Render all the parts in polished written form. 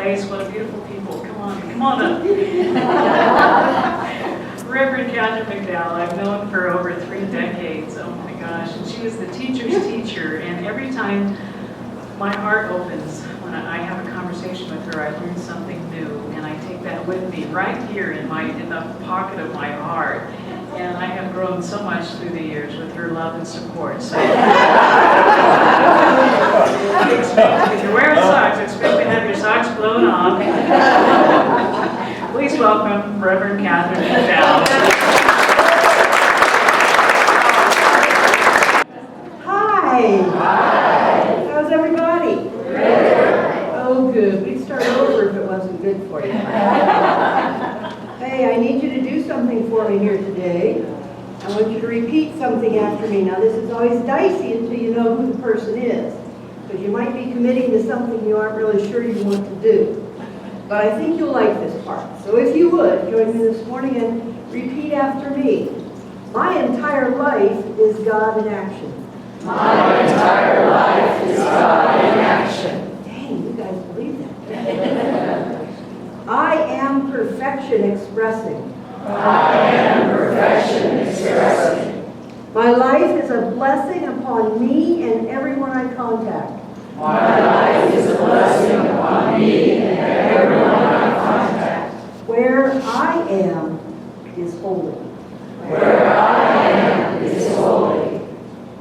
place. What a beautiful people. Come on up. Rev Kathryn McDowell, I've known for over 3 decades. Oh my gosh. And she was the teacher's teacher. And every time my heart opens, when I have a conversation with her, I learn something new. And I take that with me right here in the pocket of my heart. And I have grown so much through the years with her love and support. So if you're wearing socks, expect to have your socks blown off. Please welcome Rev Kathryn McDowell. Hi. How's everybody? Oh, good. We'd start over if it wasn't good for you. Hey, I need you to do something for me here today. I want you to repeat something after me. Now, this is always dicey until you know who the person is, because you might be committing to something you aren't really sure you want to do. But I think you'll like this part. So if you would, join me this morning and repeat after me. My entire life is God in action. My entire life is God in action. Dang, you guys believe that. I am perfection expressing. I am perfection expressing. My life is a blessing upon me and everyone I contact. My life is a blessing upon me and everyone I contact. Where I am is holy. Where I am is holy.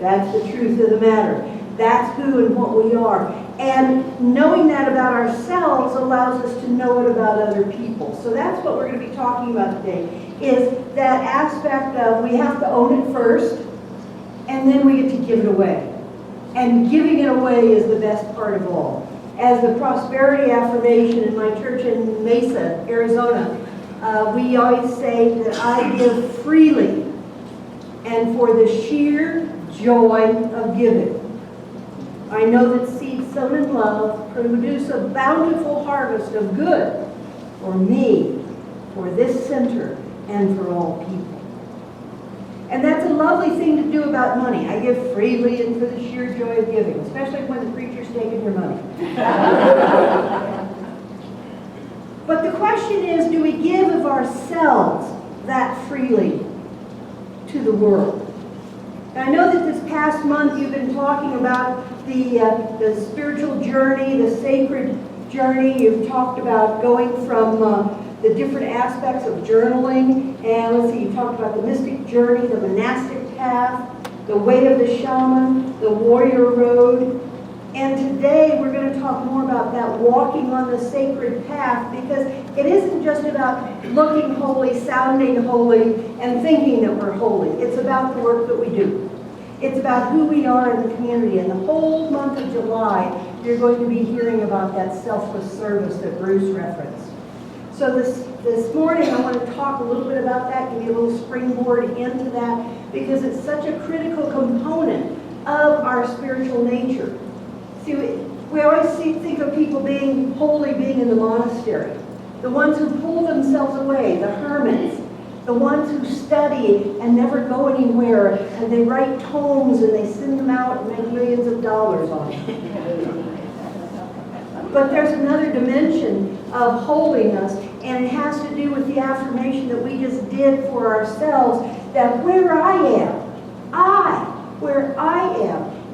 That's the truth of the matter. That's who and what we are. And knowing that about ourselves allows us to know it about other people. So that's what we're going to be talking about today, is that aspect of we have to own it first, and then we get to give it away. And giving it away is the best part of all. As the prosperity affirmation in my church in Mesa, Arizona, we always say that I give freely and for the sheer joy of giving. I know that seeds sown in love produce a bountiful harvest of good for me, for this center, and for all people. And that's a lovely thing to do about money. I give freely and for the sheer joy of giving, especially when the preacher's taking your money. But the question is, do we give of ourselves that freely to the world? And I know that this past month you've been talking about the spiritual journey, the sacred journey. You've talked about going from the different aspects of journaling. And let's see, you talked about the mystic journey, the monastic path, the way of the shaman, the warrior road. And today we're going to talk more about that walking on the sacred path, because it isn't just about looking holy, sounding holy, and thinking that we're holy. It's about the work that we do. It's about who we are in the community. And the whole month of July, you're going to be hearing about that selfless service that Bruce referenced. So this morning I want to talk a little bit about that, give you a little springboard into that, because it's such a critical component of our spiritual nature. See, we always think of people being holy, being in the monastery. The ones who pull themselves away, the hermits. The ones who study and never go anywhere, and they write tomes and they send them out and make millions of dollars on it. But there's another dimension of holiness, and it has to do with the affirmation that we just did for ourselves, that where I am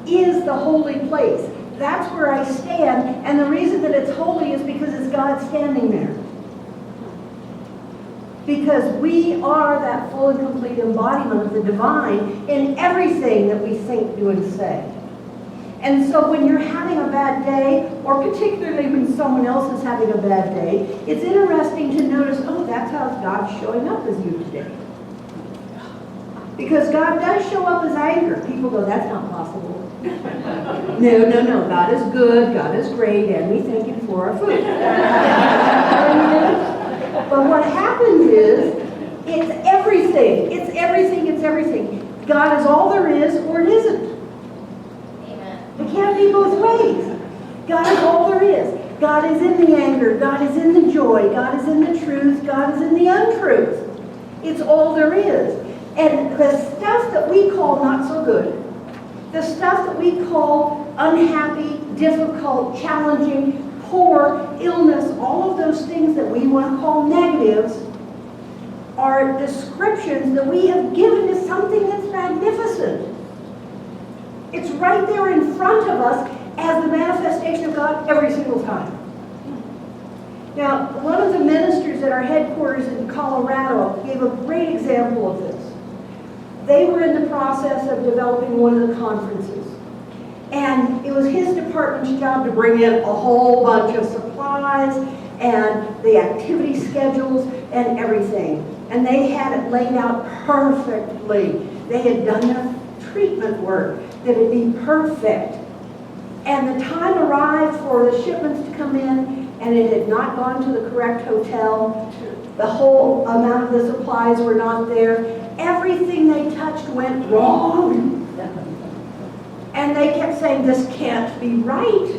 is the holy place. That's where I stand, and the reason that it's holy is because it's God standing there. Because we are that full and complete embodiment of the divine in everything that we think, do, and say. And so when you're having a bad day, or particularly when someone else is having a bad day, it's interesting to notice, oh, that's how God's showing up as you today. Because God does show up as anger. People go, that's not possible. No. God is good, God is great, and we thank Him for our food. But what happens is, it's everything. It's everything. It's everything. God is all there is, or it isn't. Amen. It can't be both ways. God is all there is. God is in the anger. God is in the joy. God is in the truth. God is in the untruth. It's all there is. And the stuff that we call not so good, the stuff that we call unhappy, difficult, challenging, poor, illness, all of those things that we want to call negatives are descriptions that we have given to something that's magnificent. It's right there in front of us as the manifestation of God every single time. Now, one of the ministers at our headquarters in Colorado gave a great example of this. They were in the process of developing one of the conferences. And it was his department's job to bring in a whole bunch of supplies and the activity schedules and everything. And they had it laid out perfectly. They had done their treatment work, that it'd be perfect. And the time arrived for the shipments to come in, and it had not gone to the correct hotel. The whole amount of the supplies were not there. Everything they touched went wrong. And they kept saying, this can't be right,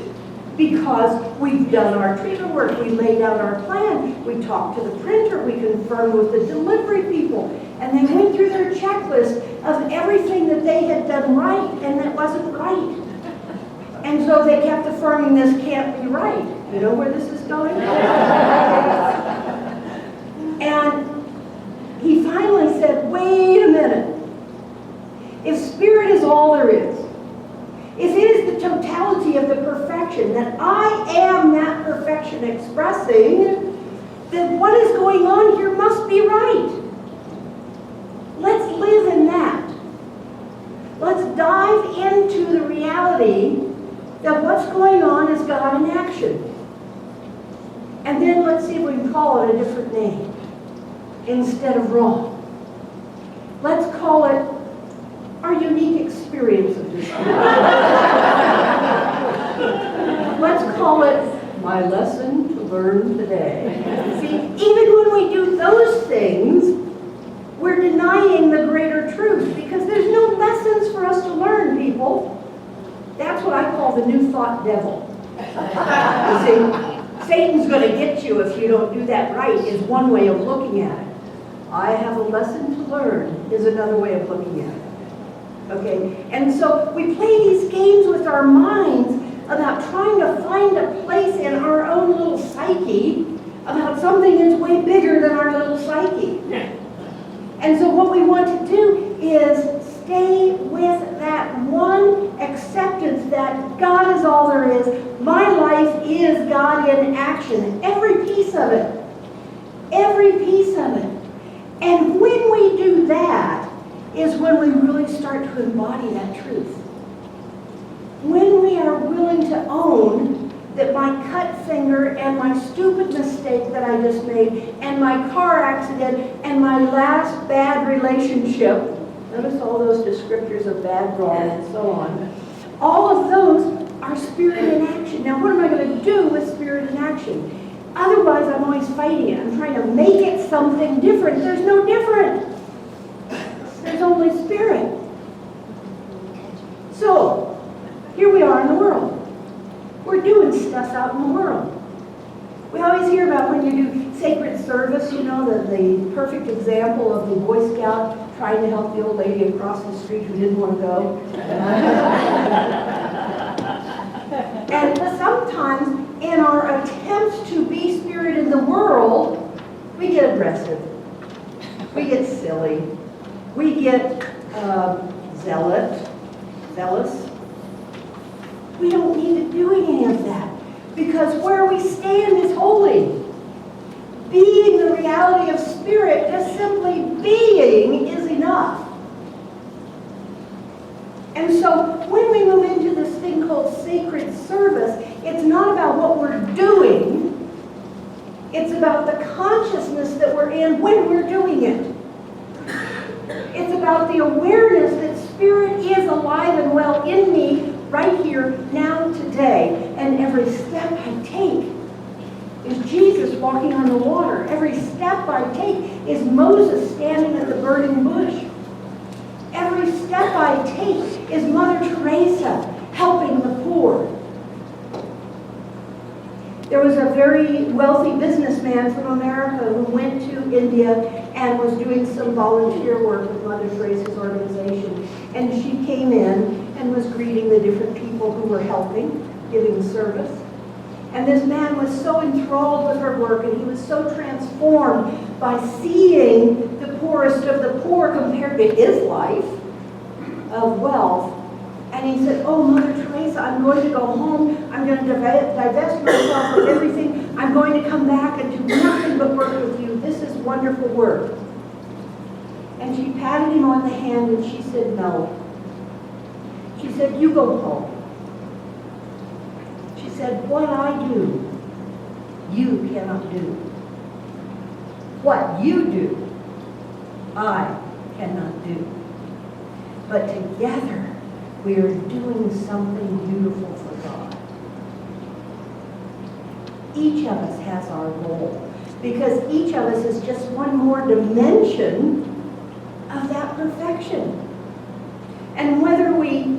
because we've done our treatment work, we laid out our plan, we talked to the printer, we confirmed with the delivery people, and they went through their checklist of everything that they had done right, and that wasn't right. And so they kept affirming, this can't be right. You know where this is going? And he finally said, wait a minute. If spirit is all there is, if it is the totality of the perfection, that I am that perfection expressing, then what is going on here must be right. Let's live in that. Let's dive into the reality that what's going on is God in action. And then let's see if we can call it a different name instead of wrong. Let's call it our unique experience of this. Let's call it my lesson to learn today. See, even when we do those things, we're denying the greater truth, because there's no lessons for us to learn, people. That's what I call the new thought devil. You see, Satan's going to get you if you don't do that right, is one way of looking at it. I have a lesson to learn is another way of looking at it. Okay? And so we play these games with our minds about trying to find a place in our own little psyche about something that's way bigger than our little psyche. And so what we want to do is stay with that one acceptance that God is all there is. My life is God in action. Every piece of it. Every piece of it. And when we do that is when we really start to embody that truth. When we are willing to own that my cut finger and my stupid mistake that I just made and my car accident and my last bad relationship, notice all those descriptors of bad, wrong, and so on, all of those are spirit in action. Now what am I going to do with spirit in action? Otherwise I'm always fighting it. I'm trying to make it something different. There's no different. There's only spirit. So, here we are in the world. We're doing stuff out in the world. We always hear about when you do sacred service, you know, the perfect example of the Boy Scout trying to help the old lady across the street who didn't want to go. And sometimes in our attempts to be spirit in the world, we get aggressive. We get silly. We get zealous. We don't need to do any of that, because where we stand is holy. Being the reality of spirit, just simply being, is enough. And so when we move into this thing called sacred service, it's not about what we're doing. It's about the consciousness that we're in when we're doing it. It's about the awareness that spirit is alive and well in me right here, now, today. And every step I take is Jesus walking on the water. Every step I take is Moses standing at the burning bush. Every step I take is Mother Teresa helping the poor. There was a very wealthy businessman from America who went to India and was doing some volunteer work with Mother Teresa's organization. And she came in and was greeting the different people who were helping, giving service. And this man was so enthralled with her work, and he was so transformed by seeing the poorest of the poor compared to his life of wealth. And he said, oh, Mother Teresa, I'm going to go home. I'm going to divest myself of everything. I'm going to come back and do nothing but work with you. This is wonderful work. And she patted him on the hand and she said, no. She said, you go home. She said, what I do, you cannot do. What you do, I cannot do. But together, we are doing something beautiful for God. Each of us has our role, because each of us is just one more dimension of that perfection. And whether we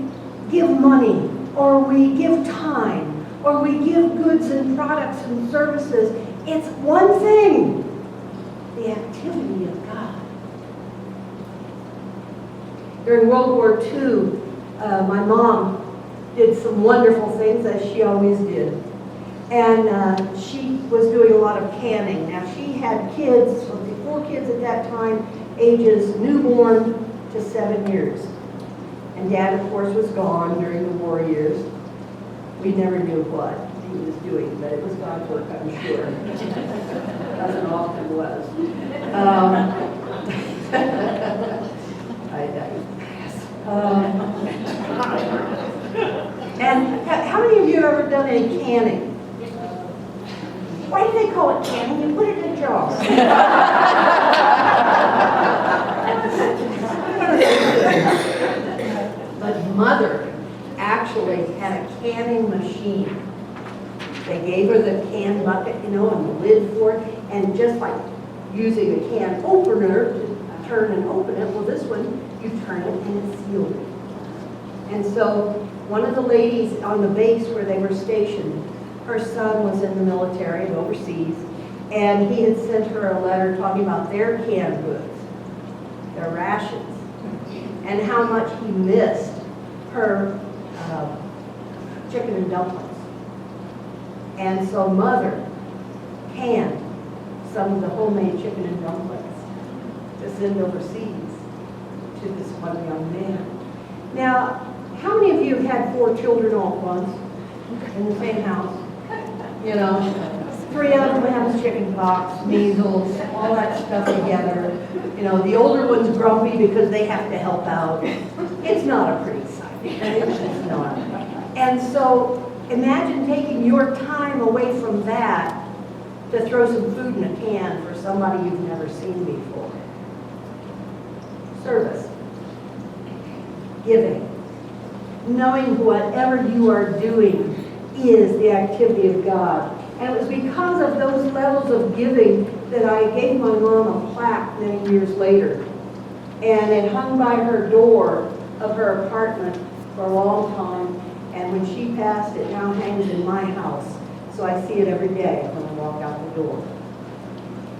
give money, or we give time, or we give goods and products and services, it's one thing, the activity of God. During World War II, my mom did some wonderful things, as she always did. And she was doing a lot of canning. Now, she had kids, 4 kids at that time, ages newborn to 7 years. And Dad, of course, was gone during the war years. We never knew what he was doing, but it was God's work, I'm sure. As it often was. I digress. And how many of you have ever done any canning? Why do they call it canning? You put it in a jar. But Mother actually had a canning machine. They gave her the can bucket, and the lid for it, and just like using a can opener to turn and open it, well, this one, you turn it and it's sealed. And so one of the ladies on the base where they were stationed, her son was in the military and overseas, and he had sent her a letter talking about their canned goods, their rations, and how much he missed her chicken and dumplings. And so Mother canned some of the homemade chicken and dumplings to send overseas to this one young man. Now, how many of you have had 4 children all at once in the same house? 3 of them have chicken pox, measles, all that stuff together. The older one's grumpy because they have to help out. It's not a pretty sight. It's just not. And so imagine taking your time away from that to throw some food in a can for somebody you've never seen before. Service. Giving. Knowing whatever you are doing is the activity of God. And it was because of those levels of giving that I gave my mom a plaque many years later. And it hung by her door of her apartment for a long time. And when she passed, it now hangs in my house. So I see it every day when I walk out the door.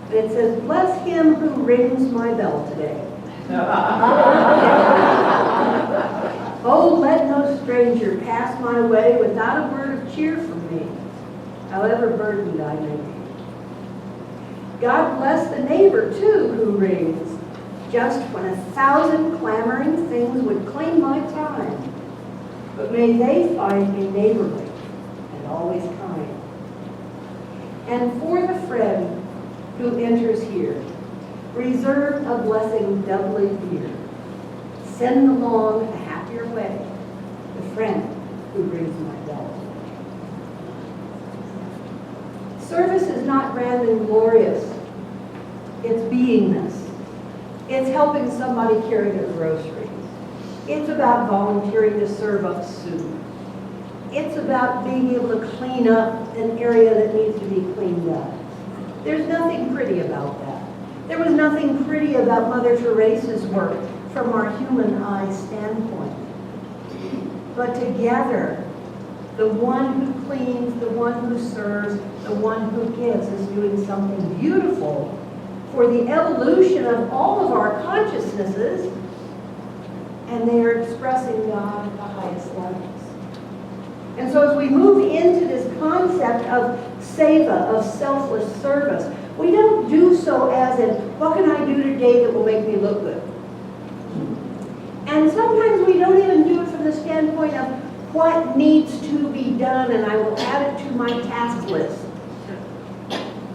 And it says, "Bless him who rings my bell today." Oh, let no stranger pass my way without a word of cheer from me, however burdened I may be. God bless the neighbor, too, who rings, just when 1,000 clamoring things would claim my time. But may they find me neighborly and always kind. And for the friend who enters here, reserve a blessing doubly dear. Send along a happier way, the friend who rings my bell. Service is not grand and glorious. It's beingness. It's helping somebody carry their groceries. It's about volunteering to serve up soup. It's about being able to clean up an area that needs to be cleaned up. There's nothing pretty about that. There was nothing pretty about Mother Teresa's work from our human eye standpoint. But together, the one who cleans, the one who serves, the one who gives is doing something beautiful for the evolution of all of our consciousnesses, and they are expressing God at the highest levels. And so as we move into this concept of seva, of selfless service, we don't do so as in, what can I do today that will make me look good? And sometimes we don't even do it from the standpoint of what needs to be done and I will add it to my task list.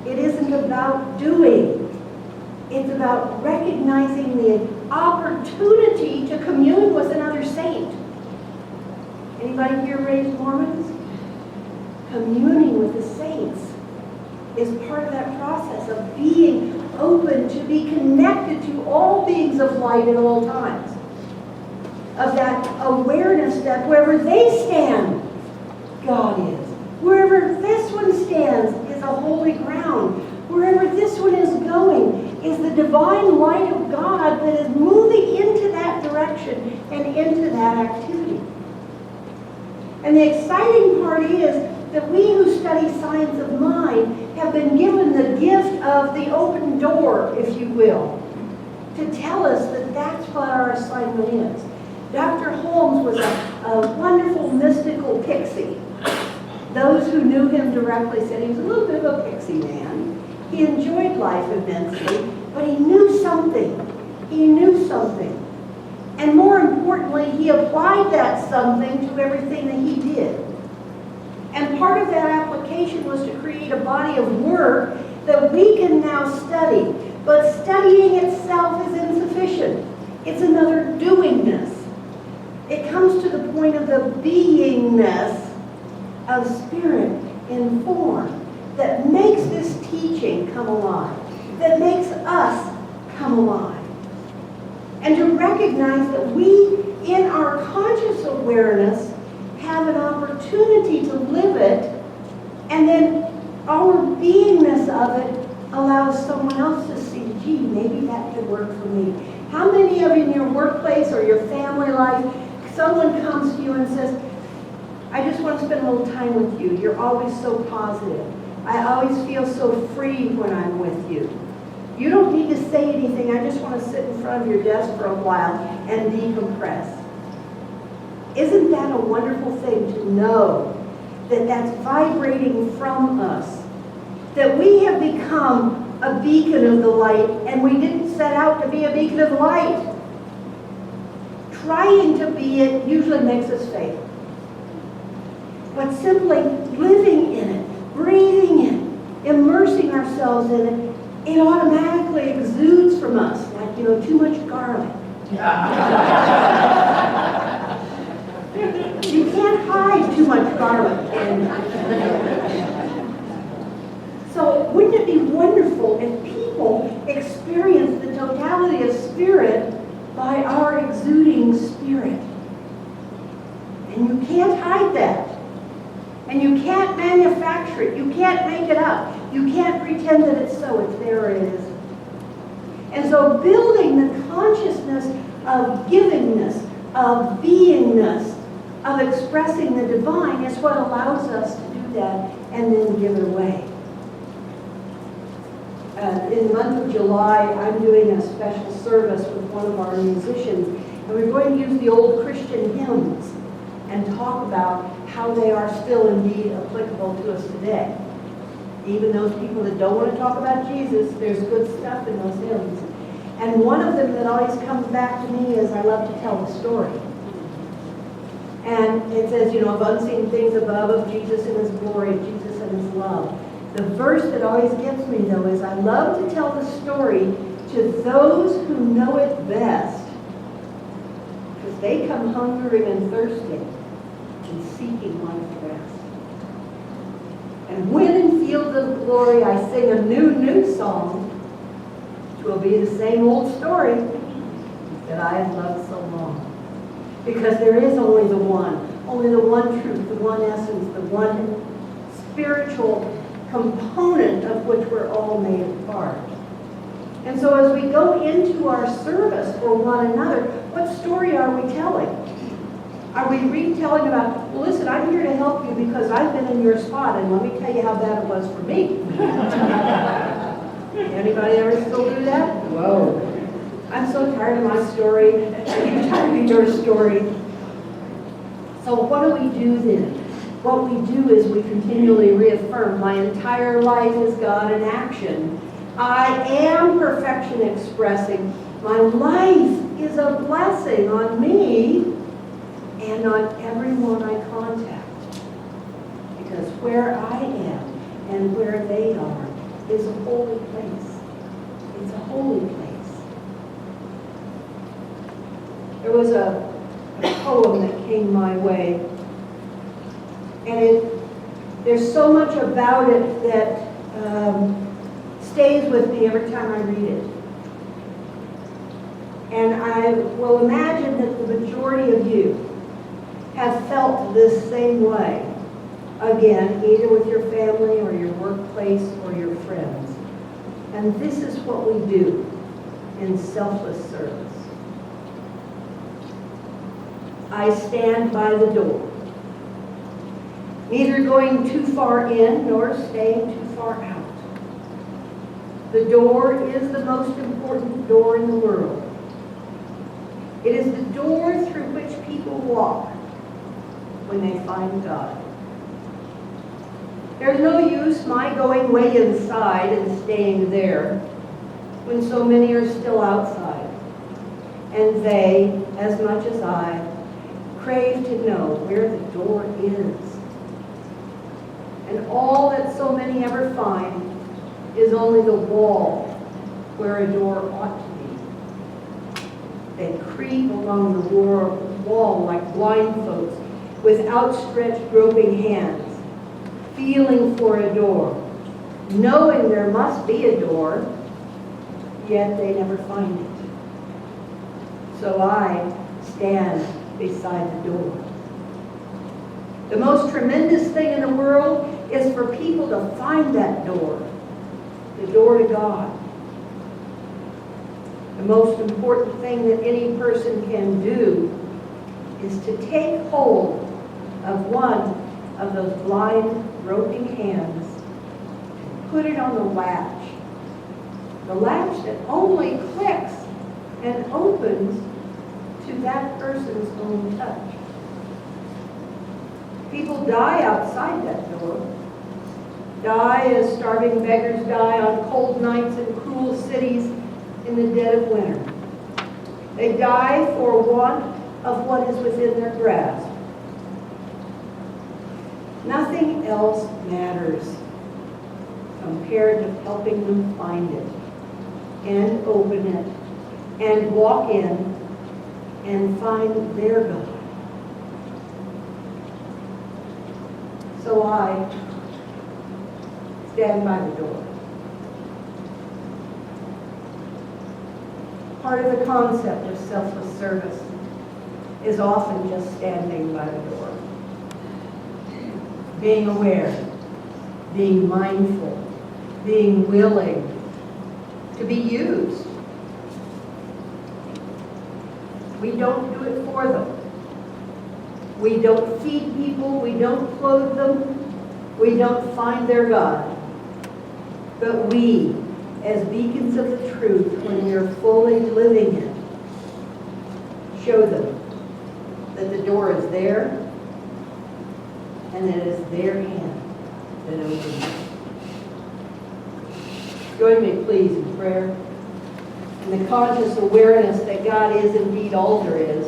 It isn't about doing. It's about recognizing the opportunity to commune with another saint. Anybody here raised Mormons? Communing with the saints is part of that process of being open to be connected to all beings of light at all times. Of that awareness that wherever they stand, God is. Wherever this one stands is a holy ground. Wherever this one is going is the divine light of God that is moving into that direction and into that activity. And the exciting part is that we who study science of mind have been given the gift of the open door, if you will, to tell us that that's what our assignment is. Dr. Holmes was a wonderful mystical pixie. Those who knew him directly said he was a little bit of a pixie man. He enjoyed life immensely, but he knew something. He knew something. And more importantly, he applied that something to everything that he did. And part of that application was to create a body of work that we can now study. But studying itself is insufficient. It's another doingness. It comes to the point of the beingness of spirit in form that makes this teaching come alive, that makes us come alive. And to recognize that we, in our conscious awareness, have an opportunity to live it, and then our beingness of it allows someone else to see, gee, maybe that could work for me. How many of you in your workplace or your family life, someone comes to you and says, I just want to spend a little time with you. You're always so positive. I always feel so free when I'm with you. You don't need to say anything. I just want to sit in front of your desk for a while and decompress. Isn't that a wonderful thing to know that that's vibrating from us? That we have become a beacon of the light, and we didn't set out to be a beacon of light. Trying to be it usually makes us fail. But simply living in it, breathing it, immersing ourselves in it, it automatically exudes from us, like, too much garlic. You can't hide too much garlic. So wouldn't it be wonderful if people experience the totality of spirit by our exuding spirit? And you can't hide that. And you can't manufacture it. You can't make it up. You can't pretend that it's so. It's there it is. And so building the consciousness of givingness, of beingness, of expressing the divine is what allows us to do that and then give it away. In the month of July, I'm doing a special service with one of our musicians, and we're going to use the old Christian hymns and talk about how they are still indeed applicable to us today. Even those people that don't want to talk about Jesus, there's good stuff in those hymns. And one of them that always comes back to me is, I love to tell the story. And it says, of unseen things above, of Jesus and his glory, of Jesus and his love. The verse that always gets me, though, is I love to tell the story to those who know it best, because they come hungering and thirsting and seeking life's rest. And when in fields of glory I sing a new song, it will be the same old story that I have loved so long. Because there is only the one truth, the one essence, the one spiritual component of which we're all made a part. And so as we go into our service for one another, what story are we telling? Are we retelling about, well, listen, I'm here to help you because I've been in your spot, and let me tell you how bad it was for me. Anybody ever still do that? Whoa. I'm so tired of my story. Are you tired of your story? So what do we do then? what we do is we continually reaffirm, my entire life is God in action. I am perfection expressing. My life is a blessing on me and on everyone I contact. Because where I am and where they are is a holy place. It's a holy place. There was a poem that came my way, and there's so much about it that stays with me every time I read it. And I will imagine that the majority of you have felt this same way, again, either with your family or your workplace or your friends. And this is what we do in selfless service. I stand by the door, neither going too far in nor staying too far out. The door is the most important door in the world. It is the door through which people walk when they find God. There's no use my going way inside and staying there when so many are still outside. And they, as much as I, crave to know where the door is. And all that so many ever find is only the wall where a door ought to be. They creep along the wall like blind folks with outstretched groping hands, feeling for a door, knowing there must be a door, yet they never find it. So I stand beside the door. The most tremendous thing in the world is for people to find that door, the door to God. The most important thing that any person can do is to take hold of one of those blind, groping hands, put it on the latch that only clicks and opens to that person's own touch. People die outside that door. Die as starving beggars die on cold nights in cruel cities in the dead of winter. They die for want of what is within their grasp. Nothing else matters compared to helping them find it and open it and walk in and find their God. So I stand by the door. Part of the concept of selfless service is often just standing by the door. Being aware, being mindful, being willing to be used. We don't do it for them. We don't feed people, we don't clothe them, we don't find their God. But we, as beacons of the truth, when we are fully living it, show them that the door is there and that it is their hand that opens it. Join me, please, in prayer. And the conscious awareness that God is indeed all there is.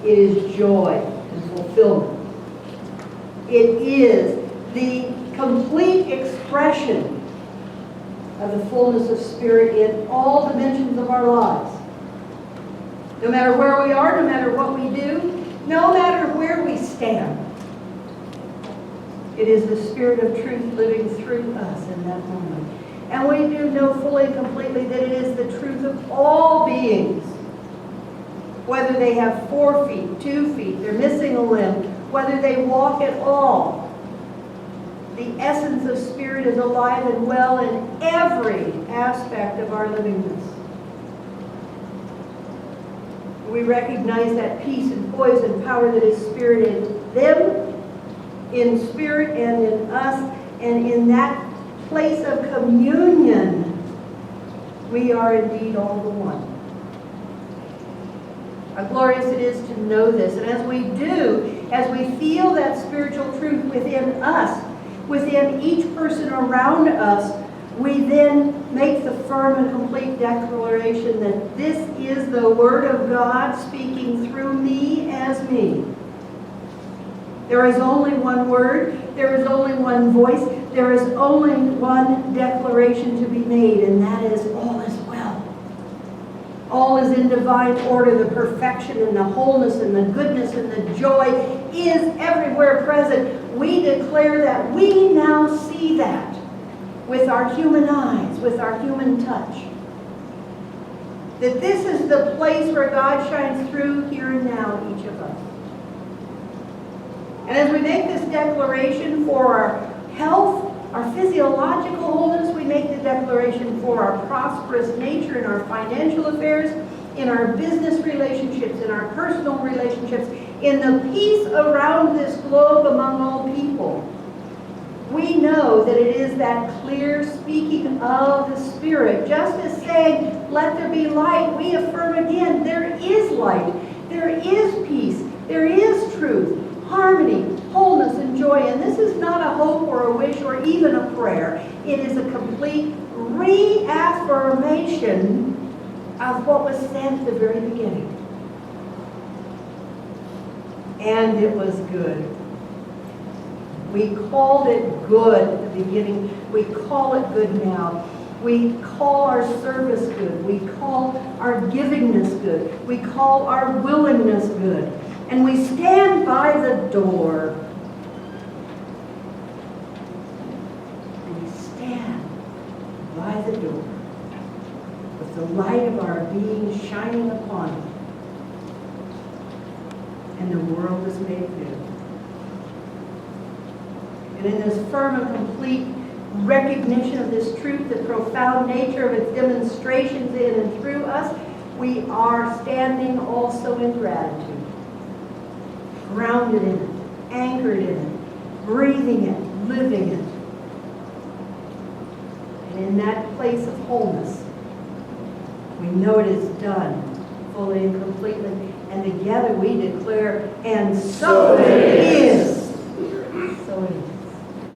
It is joy and fulfillment. It is the complete expression of the fullness of Spirit in all dimensions of our lives. No matter where we are, no matter what we do, no matter where we stand, it is the Spirit of truth living through us in that moment. And we do know fully and completely that it is the truth of all beings. Whether they have 4 feet, 2 feet, they're missing a limb, whether they walk at all. The essence of Spirit is alive and well in every aspect of our livingness. We recognize that peace and poise and power that is Spirit in them, in Spirit and in us, and in that place of communion, we are indeed all the one. How glorious it is to know this. And as we do, as we feel that spiritual truth within us, within each person around us, we then make the firm and complete declaration that this is the Word of God speaking through me as me. There is only one word, there is only one voice, there is only one declaration to be made, and that is all is well. All is in divine order. The perfection and the wholeness and the goodness and the joy is everywhere present. We declare that we now see that with our human eyes, with our human touch. That this is the place where God shines through here and now, each of us. And as we make this declaration for our health, our physiological wholeness, we make the declaration for our prosperous nature in our financial affairs, in our business relationships, in our personal relationships, in the peace around this globe among all people. We know that it is that clear speaking of the Spirit. Just as saying, let there be light, we affirm again, there is light, there is peace, there is truth, harmony, wholeness, and joy. And this is not a hope or a wish or even a prayer. It is a complete reaffirmation of what was said at the very beginning. And it was good. We called it good at the beginning. We call it good now. We call our service good. We call our givingness good. We call our willingness good. And we stand by the door. And we stand by the door with the light of our being shining upon it. And the world is made new. And in this firm and complete recognition of this truth, the profound nature of its demonstrations in and through us, we are standing also in gratitude. Grounded in it, anchored in it, breathing it, living it. And in that place of wholeness, we know it is done fully and completely. And together we declare, and so it is. So it is.